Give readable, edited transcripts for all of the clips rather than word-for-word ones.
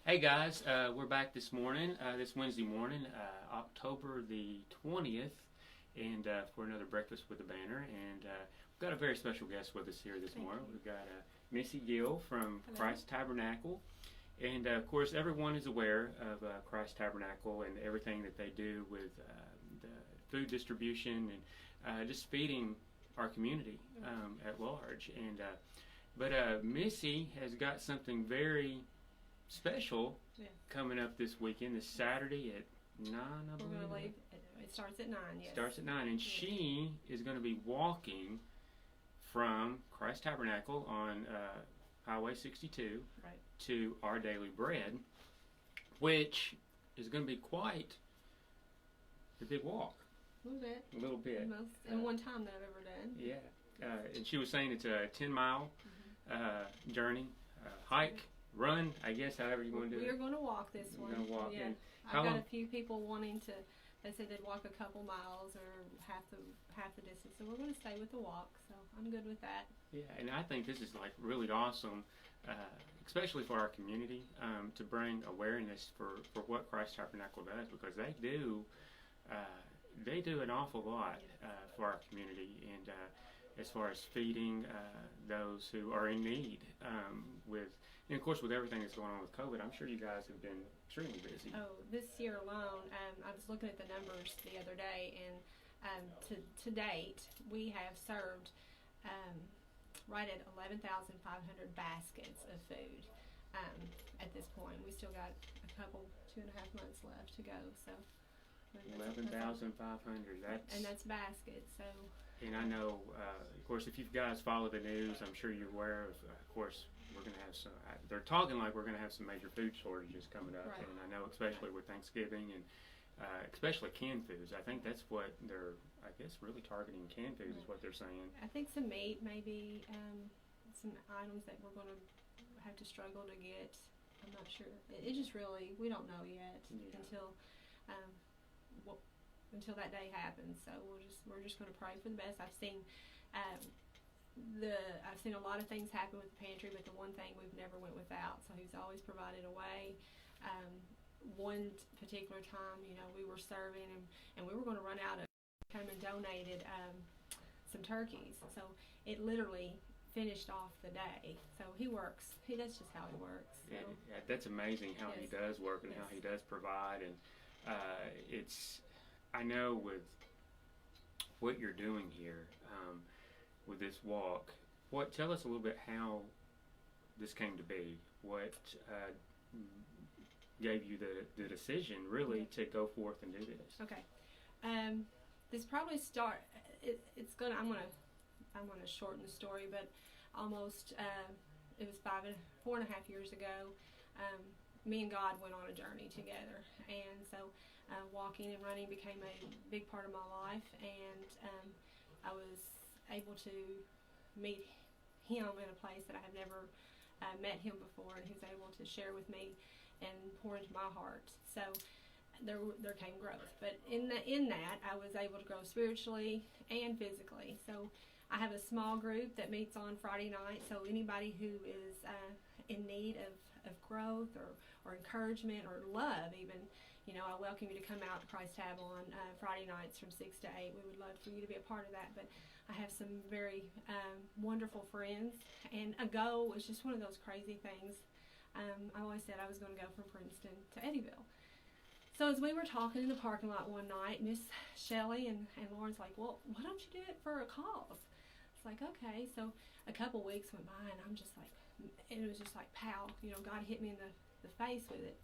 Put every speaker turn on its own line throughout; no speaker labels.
Hey guys, we're back this morning, this Wednesday morning, October the 20th, and for another Breakfast with the Banner. And we've got a very special guest with us here this morning. We've got Missie Gill from Christ Tabernacle. And of course, everyone is aware of Christ Tabernacle and everything that they do with the food distribution and just feeding our community at large. And but Missie has got something very special coming up this weekend, this Saturday at 9, I believe.
We're going to leave. It starts at 9, yes.
Starts at 9, and she is going to be walking from Christ Tabernacle on Highway 62 to Our Daily Bread, which is going to be quite a big walk.
A little bit.
A little bit.
Most in one time that I've ever done.
Yeah. And she was saying it's a 10-mile journey, hike. Run, I guess, however you want to do it.
We're going to walk this one.
We're going to walk.
Yeah. I've got a few people wanting to. They said they'd walk a couple miles or half the distance. So we're going to stay with the walk. So I'm good with that.
Yeah, and I think this is like really awesome, especially for our community, to bring awareness for what Christ Tabernacle does, because they do an awful lot for our community, and as far as feeding those who are in need and of course, with everything that's going on with COVID, I'm sure you guys have been extremely busy.
Oh, this year alone, I was looking at the numbers the other day, and to date, we have served right at 11,500 baskets of food at this point. We still got a couple, 2.5 months left to go. So
11,500.
And that's baskets. So.
And I know, of course, if you guys follow the news, I'm sure you're aware of course, we're going to have some, they're talking like we're going to have some major food shortages coming up.
Right.
And I know especially with Thanksgiving and especially canned foods. I think that's what they're, I guess, really targeting canned foods is what they're saying.
I think some meat, maybe some items that we're going to have to struggle to get. I'm not sure. It just really, we don't know yet until that day happens. So we're just going to pray for the best. I've seen a lot of things happen with the pantry, but the one thing we've never went without. So He's always provided a way. One particular time, we were serving and we were going to run out of. Came and donated some turkeys. So it literally finished off the day. So He works. That's just how He works. So.
Yeah, that's amazing how He does work and how He does provide. And I know with what you're doing here with this walk, tell us a little bit how this came to be. What gave you the decision really to go forth and do this?
Okay. This probably it's gonna. I'm gonna shorten the story, but almost it was 4.5 years ago. Me and God went on a journey together, and so walking and running became a big part of my life, and I was able to meet Him in a place that I have never met Him before, and He was able to share with me and pour into my heart. So there came growth, but in that I was able to grow spiritually and physically. So I have a small group that meets on Friday night, so anybody who is in need of growth or encouragement or love even, I welcome you to come out to Christ Tab on Friday nights from 6 to 8. We would love for you to be a part of that. But I have some very wonderful friends, and a go was just one of those crazy things. I always said I was going to go from Princeton to Eddyville. So as we were talking in the parking lot one night, Miss Shelley and Lauren's like, well, why don't you do it for a cause? It's like, okay. So a couple weeks went by, and I'm just like, and it was just like, pow, God hit me in the face with it.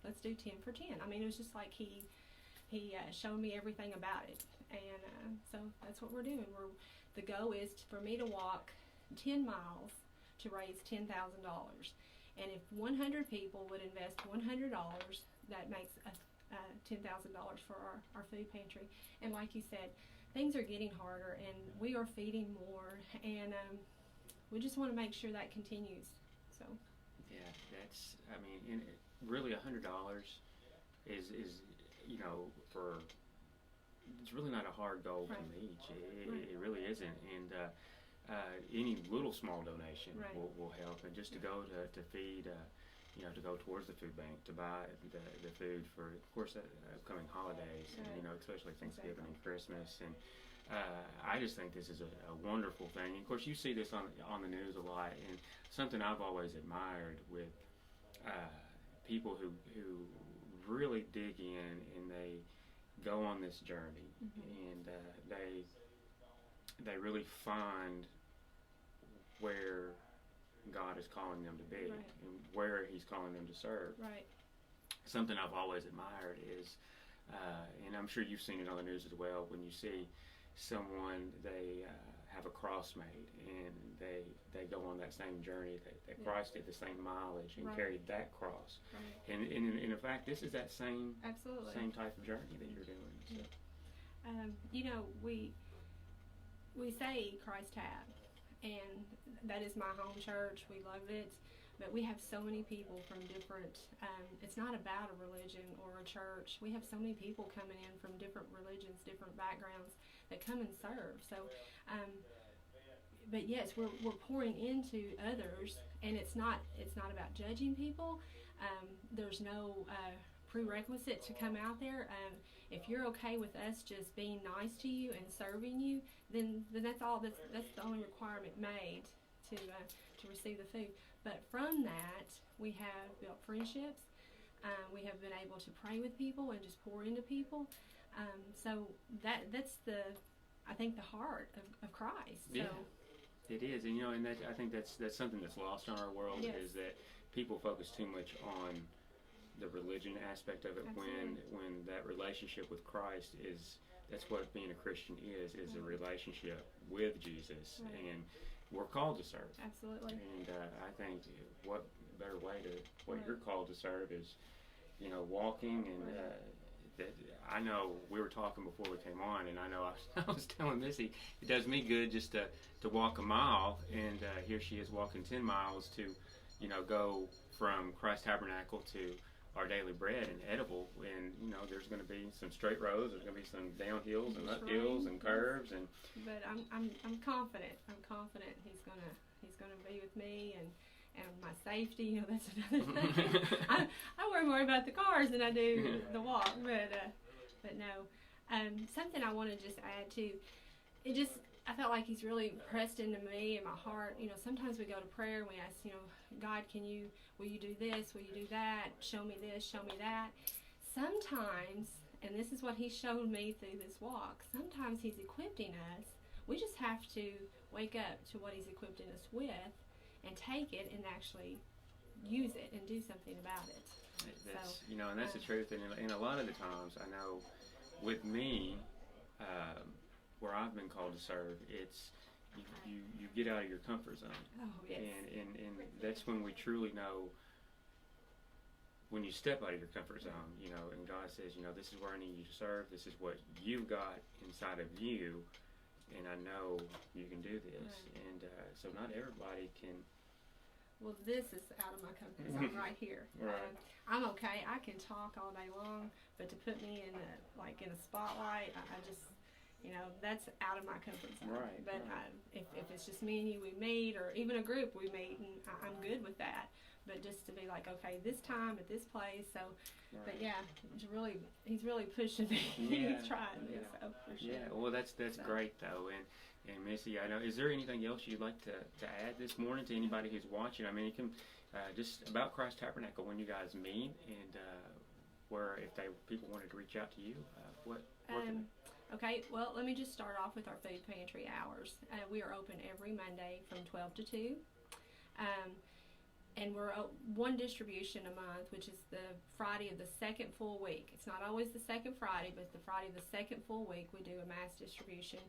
Let's do 10 for 10. I mean, it was just like He showed me everything about it. And so that's what we're doing. The goal is for me to walk 10 miles to raise $10,000. And if 100 people would invest $100, that makes $10,000 for our food pantry. And like you said, things are getting harder, and we are feeding more, and we just want to make sure that continues. So.
Yeah, really $100 is it's really not a hard goal to reach. It really isn't, and any little small donation will help, and just to go to feed to go towards the food bank, to buy the food for, of course, upcoming holidays, and, especially Thanksgiving and Christmas. And I just think this is a wonderful thing. And of course, you see this on the news a lot, and something I've always admired with people who really dig in and they go on this journey, and they really find where God is calling them to be, and where He's calling them to serve.
Right.
Something I've always admired is, and I'm sure you've seen it on the news as well, when you see someone, they have a cross made, and they go on that same journey that Christ did, the same mileage, and carried that cross. Right. And in fact, this is that same type of journey that you're doing. So.
We say Christ Tab, and that is my home church. We love it, but we have so many people from different, it's not about a religion or a church. We have so many people coming in from different religions, different backgrounds that come and serve. So, but yes, we're pouring into others, and it's not about judging people. There's no prerequisite to come out there. If you're okay with us just being nice to you and serving you, then that's all. That's the only requirement made to receive the food. But from that, we have built friendships. We have been able to pray with people and just pour into people. So that's I think the heart of Christ.
Yeah, so, it is, and I think that's something that's lost in our world, is that people focus too much on the religion aspect of it.
Absolutely.
when that relationship with Christ that's what being a Christian is a relationship with Jesus, and we're called to serve.
Absolutely.
And I think what better way you're called to serve is, walking, and that I know we were talking before we came on, and I know I was telling Missy it does me good just to walk a mile, and here she is walking 10 miles to, go from Christ Tabernacle to our daily bread and edible, and there's going to be some straight roads, there's going to be some downhills and uphills and curves, and
but I'm confident he's gonna be with me, and my safety, that's another thing. I worry more about the cars than I do the walk, but no. Something I want to just add to, I felt like He's really pressed into me and my heart. Sometimes we go to prayer and we ask, God, will you do this? Will you do that? Show me this, show me that. Sometimes, and this is what He's shown me through this walk, sometimes He's equipping us. We just have to wake up to what He's equipping us with and take it and actually use it and do something about it.
That's, and that's the truth. And a lot of the times, I know with me, where I've been called to serve, it's you get out of your comfort zone.
Oh, yes.
And that's when we truly know, when you step out of your comfort zone, and God says, this is where I need you to serve, this is what you've got inside of you, and I know you can do this. Right. And so not everybody can.
Well, this is out of my comfort zone right here.
Right.
I'm okay. I can talk all day long, but to put me in a spotlight, I just, that's out of my comfort zone.
Right.
But if it's just me and you, we meet, or even a group, we meet, and I'm good with that. But just to be like, okay, this time at this place. So, right. But yeah, he's really pushing me.
Yeah.
He's trying me. So for sure.
Yeah. Well, that's great though, and Missy, I know. Is there anything else you'd like to add this morning to anybody who's watching? I mean, you can just about Christ Tabernacle, when you guys meet, and where if people wanted to reach out to you, what?
Okay, well, let me just start off with our food pantry hours. We are open every Monday from 12 to 2. And we're one distribution a month, which is the Friday of the second full week. It's not always the second Friday, but the Friday of the second full week, we do a mass distribution.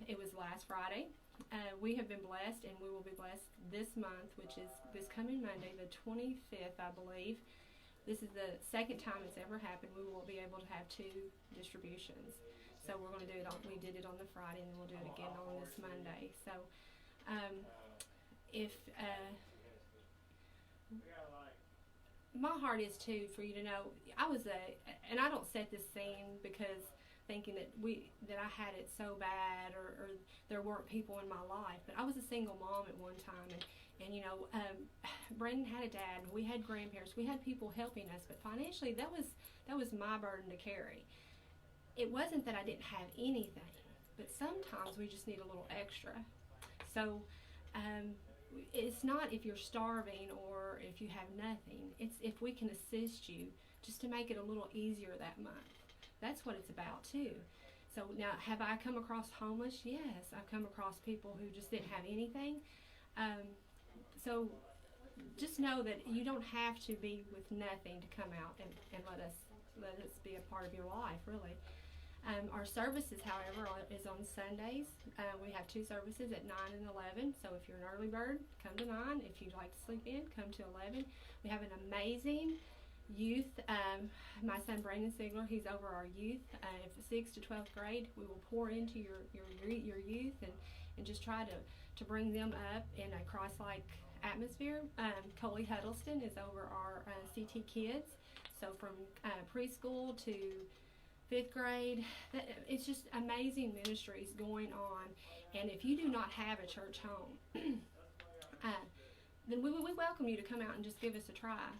It was last Friday. We have been blessed, and we will be blessed this month, which is this coming Monday, the 25th, I believe. This is the second time it's ever happened. We will be able to have 2 distributions. So we're going to do it we did it on the Friday, and then we'll do it again on this Monday. So my heart is too for you to know, and I don't set this scene because thinking that I had it so bad, or there weren't people in my life. But I was a single mom at one time, and you know, Brandon had a dad, we had grandparents, we had people helping us, but financially that was my burden to carry. It wasn't that I didn't have anything, but sometimes we just need a little extra. So it's not if you're starving or if you have nothing. It's if we can assist you just to make it a little easier that month. That's what it's about too. So now, have I come across homeless? Yes, I've come across people who just didn't have anything. So just know that you don't have to be with nothing to come out and let us be a part of your life, really. Our services, however, is on Sundays. We have 2 services at 9 and 11. So if you're an early bird, come to 9. If you'd like to sleep in, come to 11. We have an amazing youth. My son Brandon Sigler, he's over our youth. 6th to 12th grade, we will pour into your youth and just try to bring them up in a Christ-like atmosphere. Coley Huddleston is over our CT kids. So from preschool to 5th grade, it's just amazing ministries going on. And if you do not have a church home, then we welcome you to come out and just give us a try.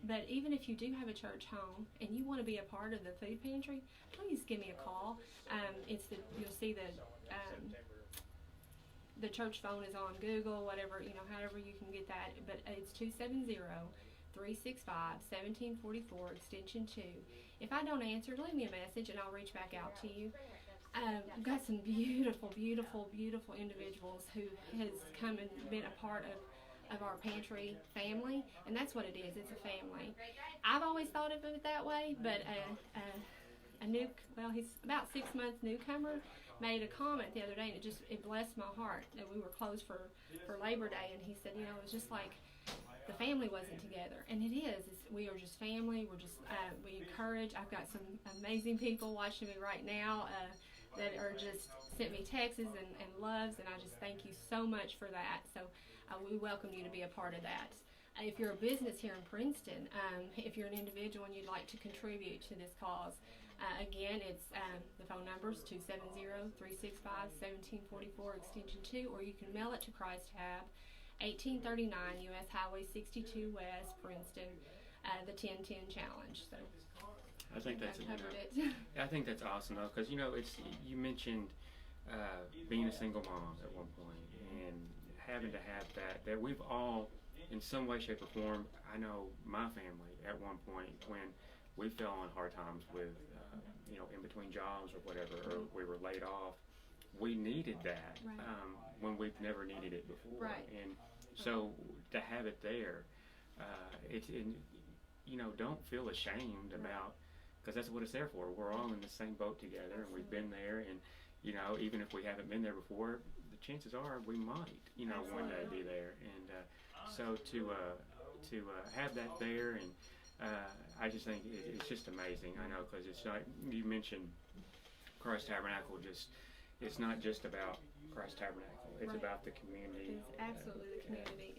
But even if you do have a church home and you want to be a part of the food pantry, please give me a call. You'll see the church phone is on Google, whatever, however you can get that. But it's 270-365-1744, extension 2. If I don't answer, leave me a message and I'll reach back out to you. I've got some beautiful, beautiful, beautiful individuals who has come and been a part of our pantry family, and that's what it is. It's a family. I've always thought of it that way, but he's about 6 months newcomer made a comment the other day, and it blessed my heart that we were closed for Labor Day, and he said, it was just like the family wasn't together, and it is. We are just family. We're just we encourage. I've got some amazing people watching me right now that are just sent me texts and loves, and I just thank you so much for that. So we welcome you to be a part of that. If you're a business here in Princeton, if you're an individual and you'd like to contribute to this cause, again, it's the phone number is 270-365-1744, extension 2, or you can mail it to Christ Tab, 1839 U.S. Highway 62 West, Princeton, the 10-10 challenge. So
I think that's I think that's awesome though, because you mentioned being a single mom at one point and having to have that we've all in some way, shape, or form. I know my family at one point when we fell on hard times with in between jobs or whatever, or we were laid off. We needed that when we've never needed it before, and so to have it there, don't feel ashamed about, because that's what it's there for. We're all in the same boat together, and we've been there, and even if we haven't been there before, the chances are we might one day be there, and so to have that there, and I just think it's just amazing. I know, because it's not, you mentioned Christ Tabernacle, it's not just about Christ Tabernacle, it's about the community.
It's absolutely the community.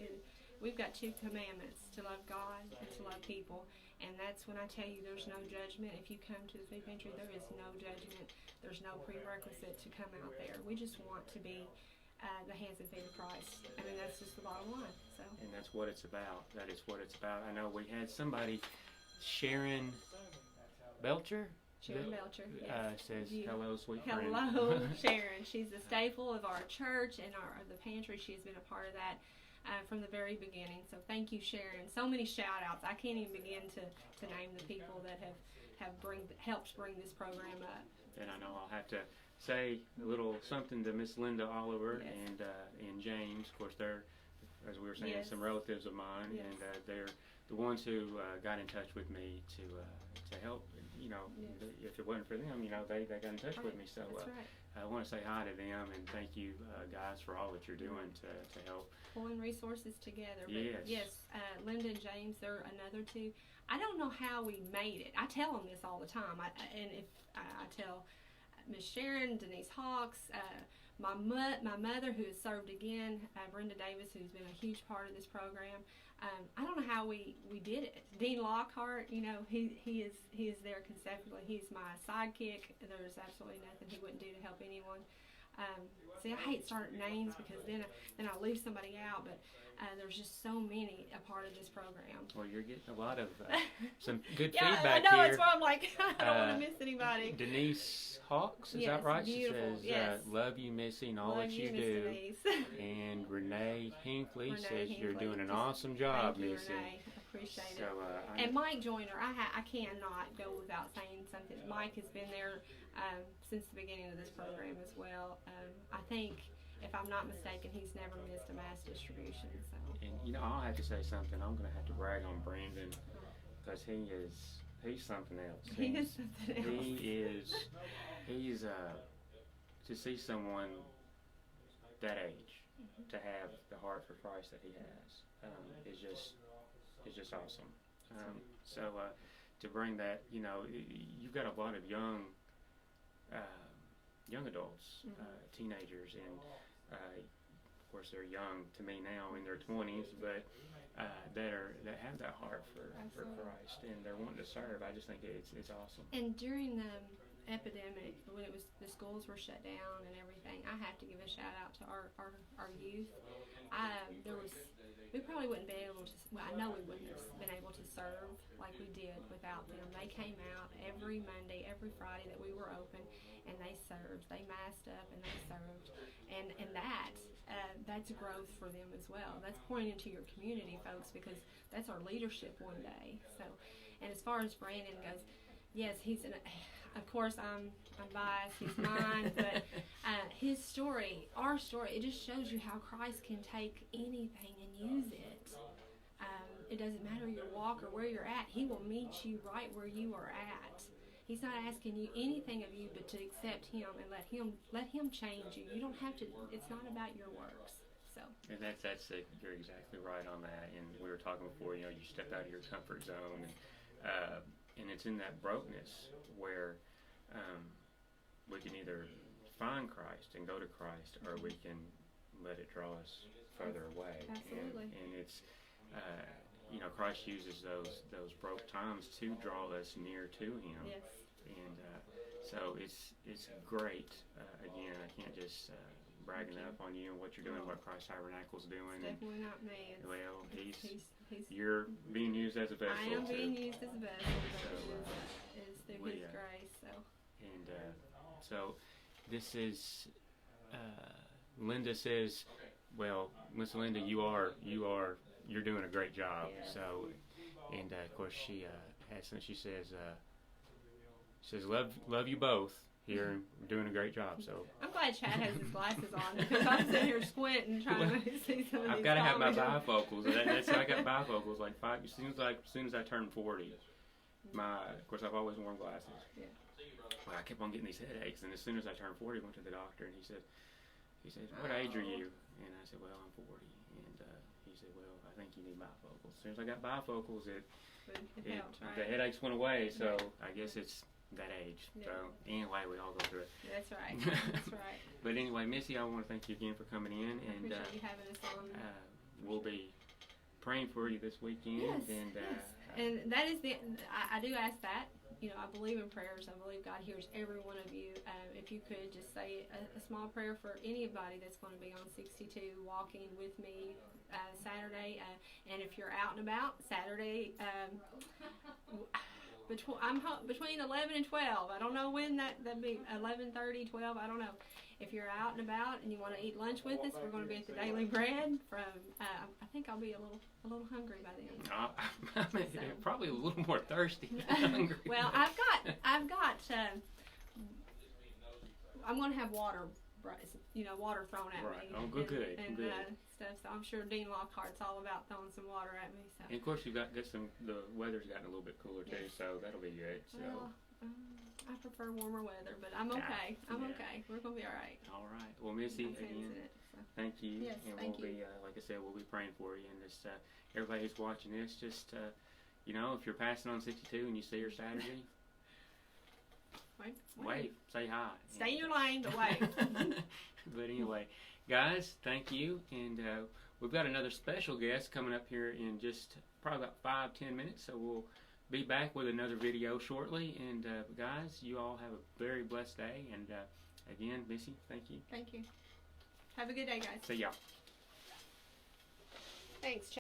We've got 2 commandments: to love God and to love people. And that's when I tell you there's no judgment. If you come to the food pantry, there is no judgment. There's no prerequisite to come out there. We just want to be the hands and feet of Christ. I mean, that's just the bottom line. So.
And that's what it's about. That is what it's about. I know we had somebody, Sharon Belcher.
Sharon Belcher, yes.
Says, hello, sweet friend.
Hello, Sharon. She's the staple of our church and the pantry. She's been a part of that from the very beginning. So thank you, Sharon. So many shout outs. I can't even begin to name the people that have helped bring this program up.
And I know I'll have to say a little something to Miss Linda Oliver and James. Of course, they're, as we were saying, some relatives of mine, and they're the ones who got in touch with me to help. If it wasn't for them, they got in touch with me. So I want to say hi to them and thank you guys for all that you're doing to help.
Pulling resources together.
But
yes, Linda and James, they're another 2. I don't know how we made it. I tell them this all the time. I tell Miss Sharon, Denise Hawks, my mother, who has served again, Brenda Davis, who's been a huge part of this program. I don't know how we did it. Dean Lockhart, you know, he is there consecutively. He's my sidekick. There's absolutely nothing he wouldn't do to help anyone. See, I hate starting names because then I leave somebody out, but there's just so many a part of this program.
Well, you're getting a lot of some good
yeah,
feedback
I know,
here.
That's why I'm like, I don't want to miss anybody.
Denise Hawks, is
yes,
that right?
Beautiful.
She says, love you, Missy, and all
love
that you
Miss
do.
Denise.
And Renee Hinckley says,
Hinckley.
you're doing an awesome job,
Thank you,
Missy.
Renee. I appreciate it.
So,
And Mike Joyner, I cannot go without saying something. Mike has been there since the beginning of this program as well. I think, if I'm not mistaken, he's never missed a mass distribution. So.
And you know, I'll have to say something. I'm going to have to brag on Brandon because he's something else.
He is something else.
He's to see someone that age to have the heart for Christ that he has is just awesome. So to bring that, you know, you've got a lot of young adults, teenagers, and of course they're young to me now in their 20s, but that have that heart for Christ and they're wanting to serve. I just think it's awesome.
And during the epidemic, when the schools were shut down and everything, I have to give a shout out to our youth. We probably wouldn't be able to. Well, I know we wouldn't have been able to serve like we did without them. They came out every Monday, every Friday that we were open, and they served. They masked up and they served, and that's growth for them as well. That's pouring into your community, folks, because that's our leadership one day. So, and as far as Brandon goes, yes, of course, I'm biased. He's mine, but his story, our story, it just shows you how Christ can take anything and use it. It doesn't matter your walk or where you're at. He will meet you right where you are at. He's not asking you anything of you but to accept Him and let Him change you. You don't have to. It's not about your works. So. And
that's you're exactly right on that. And we were talking before. You know, you step out of your comfort zone, and it's in that brokenness where we can either find Christ and go to Christ, or we can let it draw us further away.
Absolutely.
And it's you know, Christ uses those broke times to draw us near to Him.
Yes.
And so it's great. Again, I can't just brag enough on you and what you're doing, what Christ Tabernacle's doing.
It's definitely not me.
Well, you're being used as a vessel.
I am being used as a vessel. So, it's through His grace. So. And
so this is Linda says, well, Miss Linda, you're doing a great job.
Yeah.
So, and of course she says love you both here and doing a great job. So
I'm glad Chad has his glasses on because I'm sitting here squinting trying to see some of these.
I've got to have my bifocals. That's I got bifocals like 5 as soon as I turn 40. Of course I've always worn glasses.
Yeah.
Well, I kept on getting these headaches, and as soon as I turned 40, I went to the doctor, and he said, what age are you? And I said, well, I'm 40. And he said, well, I think you need bifocals. As soon as I got bifocals,
helped, right?
the headaches went away. So I guess it's that age.
Yeah.
So anyway, we all go through it.
That's right. That's right.
But anyway, Missy, I want to thank you again for coming in, and
appreciate you having us on.
we'll be praying for you this weekend.
Yes.
And
and that is I do ask that. You know, I believe in prayers. I believe God hears every one of you. If you could just say a small prayer for anybody that's going to be on 62 walking with me Saturday. And if you're out and about Saturday, between 11 and 12. I don't know when that'd be 11:30, 12. I don't know. If you're out and about and you want to eat lunch with us, we're going to be at the Daily Bread. I think I'll be a little hungry by then.
Probably a little more thirsty than hungry.
Well, I've got. I'm going to have water thrown at me.
Oh, good.
Stuff. So I'm sure Dean Lockhart's all about throwing some water at me. So.
And of course, the weather's gotten a little bit cooler too, so that'll be good. So.
Well, I prefer warmer weather, but I'm okay. I'm okay. We're gonna be all right.
All right. Well, Missy, again, thank you.
Yes,
and
thank
we'll be, like I said, we'll be praying for you. And just everybody who's watching this, just if you're passing on 62 and you see her Saturday, Wave. Say hi.
Stay in your lane, but wave.
But anyway, guys, thank you. And we've got another special guest coming up here in just probably about 5-10 minutes. So we'll be back with another video shortly. And guys, you all have a very blessed day. And again, Missy, thank you.
Thank you. Have a good day, guys.
See y'all.
Thanks.